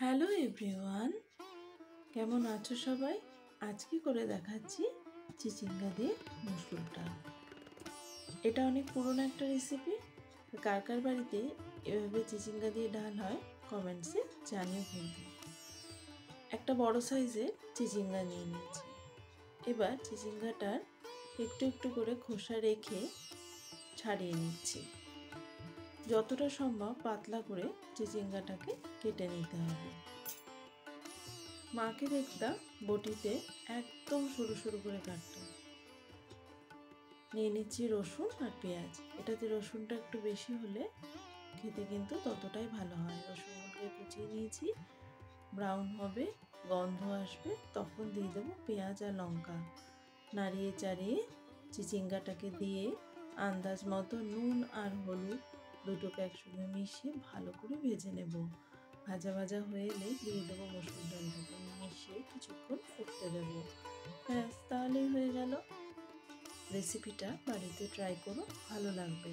Hello everyone, কেমন আছো সবাই? আজকে করে দেখাচ্ছি চিচিঙ্গা দিয়ে মুসুর ডাল। এটা অনেক পুরনো একটা রেসিপি। কার কার বাড়িতে এভাবে চিচিঙ্গা দিয়ে ডাল হয় কমেন্টসে জানিও কিন্তু। একটা বড় সাইজের চিচিঙ্গা নিয়ে নিয়েছি। এবার চিচিঙ্গাটার একটু একটু করে খোসা রেখে ছাড়িয়ে নিচ্ছি। যতটা সম্ভব পাতলা করে চিচিঙ্গাটাকে কেটে নিতে হবে। মাকে দেখতাম বটিতে একদম সরু সরু করে কাটতাম। নিয়ে নিচ্ছি রসুন আর পেঁয়াজ। এটাতে রসুনটা একটু বেশি হলে খেতে কিন্তু ততটাই ভালো হয়। রসুনগুলোকে কুচিয়ে নিয়েছি, ব্রাউন হবে, গন্ধ আসবে, তখন দিয়ে দেবো পেঁয়াজ আর লঙ্কা। নাড়িয়ে চাড়িয়ে চিচিঙ্গাটাকে দিয়ে আন্দাজ মতো নুন আর হলুদ দুটোকে একসঙ্গে মিশিয়ে ভালো করে ভেজে নেব। ভাজা ভাজা হয়ে এলে দিয়ে দেবো মসুর ডালটাকে, মিশিয়ে কিছুক্ষণ ফুটতে দেবো। ব্যাস, তাহলেই হয়ে গেল। রেসিপিটা বাড়িতে ট্রাই করো, ভালো লাগবে।